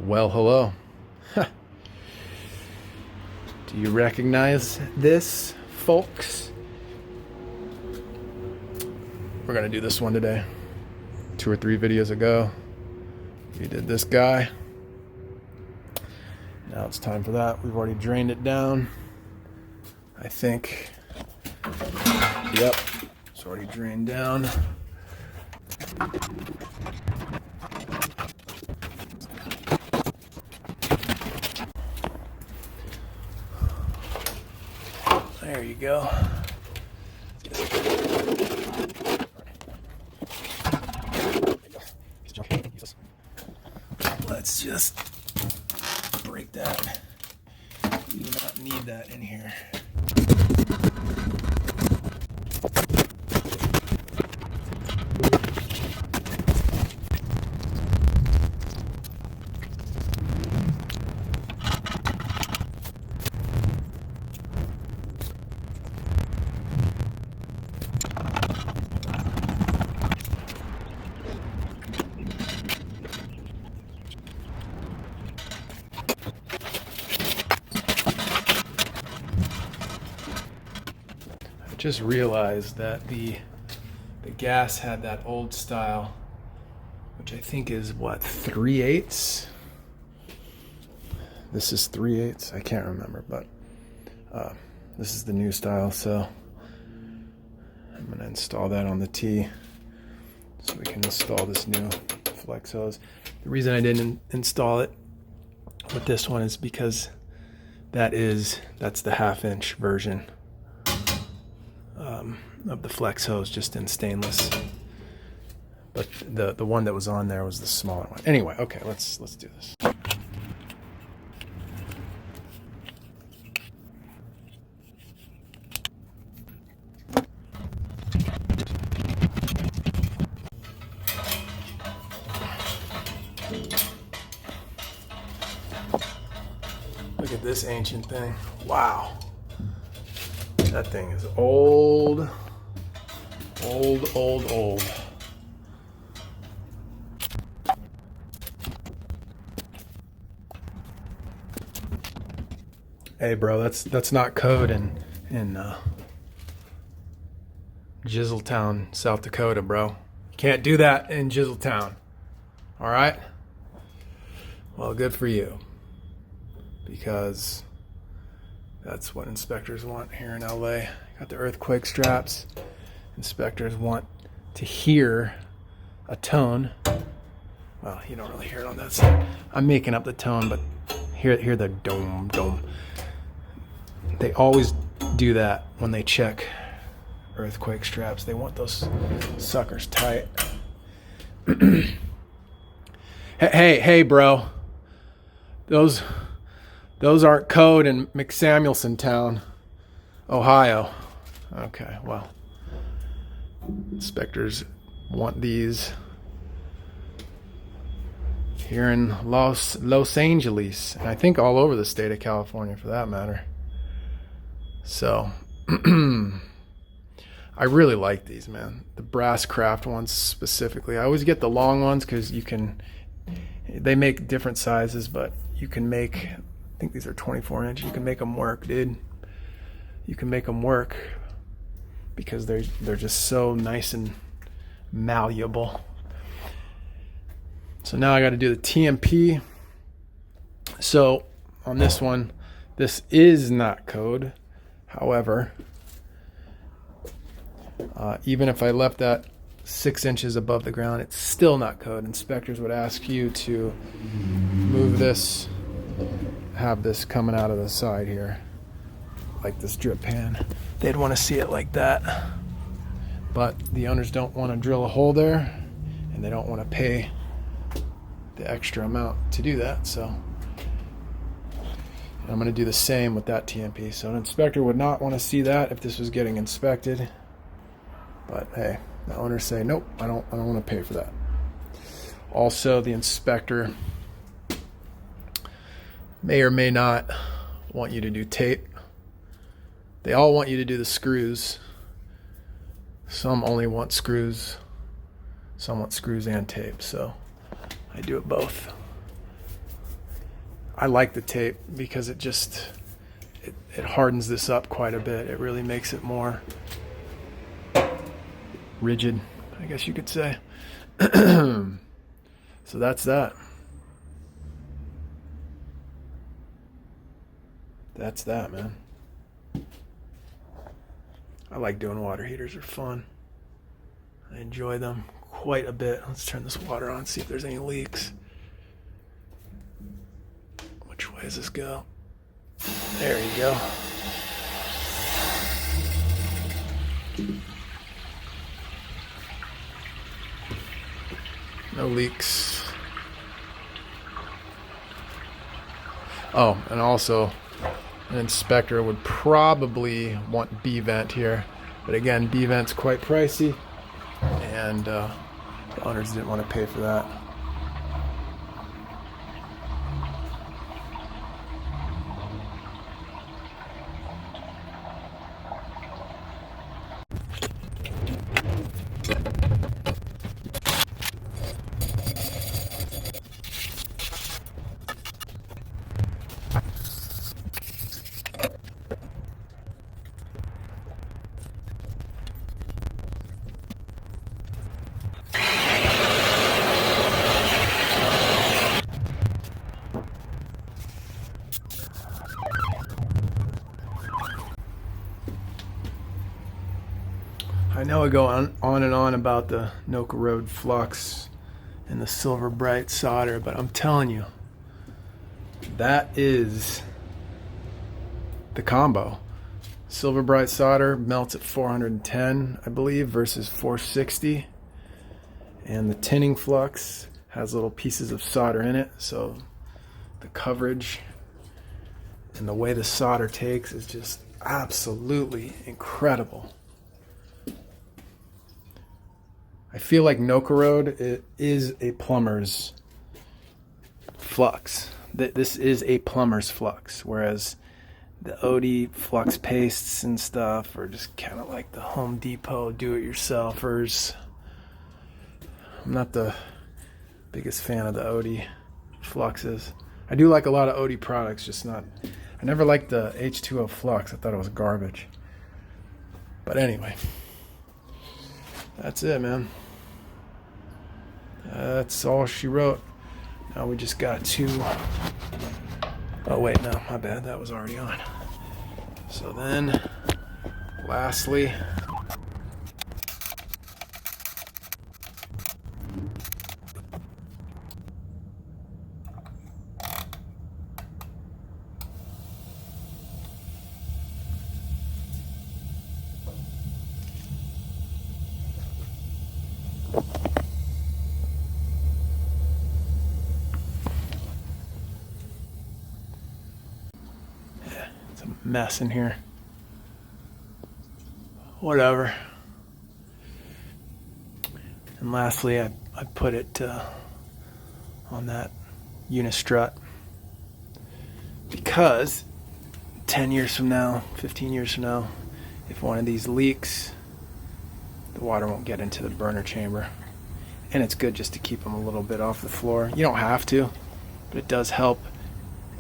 Well, hello. Do you recognize this, folks? We're gonna do this one today. 2 or 3 videos ago, we did this guy. Now it's time for that. We've already drained it down. I think. Yep, it's already drained down. There you go. Let's just break that. You do not need that in here. Just realized that the gas had that old style, which I think is what, 3/8. This is 3/8. I can't remember, but this is the new style. So I'm gonna install that on the T, so we can install this new flex hose. The reason I didn't install it with this one is because that's the 1/2-inch version of the flex hose, just in stainless. But the one that was on there was the smaller one. Anyway, okay, let's do this. Look at this ancient thing. Wow. That thing is old. Old. Hey, bro, that's not code in Jizzletown, South Dakota, bro. You can't do that in Jizzletown. All right? Well, good for you, because that's what inspectors want here in LA. Got the earthquake straps. Inspectors want to hear a tone. Well, you don't really hear it on that side. I'm making up the tone, but hear the dome. They always do that when they check earthquake straps. They want those suckers tight. Hey, bro. Those aren't code in McSamuelson Town, Ohio. Okay, well, inspectors want these here in Los Angeles, and I think all over the state of California for that matter. So I really like these, man. The brass craft ones specifically. I always get the long ones because they make different sizes, but you can make, I think these are 24-inch. You can make them work, dude. You can make them work because they're just so nice and malleable. So now I got to do the TMP. So on this one, this is not code. However, even if I left that 6 inches above the ground, it's still not code. Inspectors would ask you to move this, have this coming out of the side here, like this drip pan. They'd want to see it like that. But the owners don't want to drill a hole there, and they don't want to pay the extra amount to do that. So I'm going to do the same with that TMP. So an inspector would not want to see that if this was getting inspected. But hey, the owners say, nope, I don't want to pay for that. Also, the inspector may or may not want you to do tape. They all want you to do the screws. Some only want screws. Some want screws and tape. So I do it both. I like the tape because it just it hardens this up quite a bit. It really makes it more rigid, I guess you could say. So that's that. That's that, man. I like doing water heaters. They're fun. I enjoy them quite a bit. Let's turn this water on, see if there's any leaks. Which way does this go? There you go. No leaks. Oh, and also an inspector would probably want B-vent here. But again, B-vent's quite pricey, and the owners didn't want to pay for that. I know I go on and on about the Noka Road Flux and the Silver Bright solder, but I'm telling you, that is the combo. Silver Bright solder melts at 410, I believe, versus 460. And the tinning flux has little pieces of solder in it, so the coverage and the way the solder takes is just absolutely incredible. I feel like Noka Road is a plumber's flux. This is a plumber's flux, whereas the OD flux pastes and stuff are just kind of like the Home Depot do-it-yourselfers. I'm not the biggest fan of the OD fluxes. I do like a lot of OD products, just not. I never liked the H2O flux. I thought it was garbage. But anyway, that's it, man. That's all she wrote. Now we just got to. Oh wait, no, my bad. That was already on. So then, lastly, it's a mess in here. Whatever. And lastly, I put it on that unistrut because 10 years from now, 15 years from now, if one of these leaks, the water won't get into the burner chamber. And it's good just to keep them a little bit off the floor. You don't have to, but it does help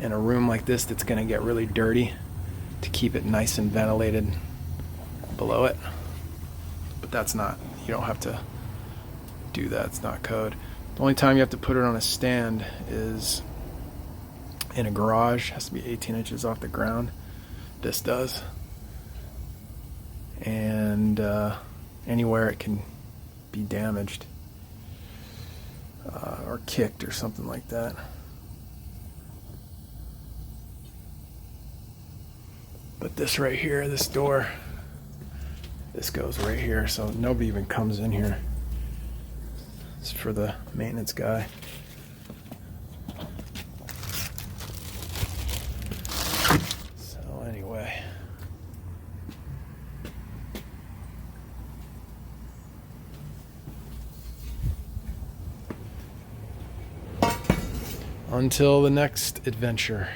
in a room like this that's going to get really dirty to keep it nice and ventilated below it. But that's not, you don't have to do that. It's not code. The only time you have to put it on a stand is in a garage. It has to be 18 inches off the ground. This does. And anywhere it can be damaged or kicked or something like that. But this right here, this door, this goes right here, so nobody even comes in here. It's for the maintenance guy. So anyway. Until the next adventure.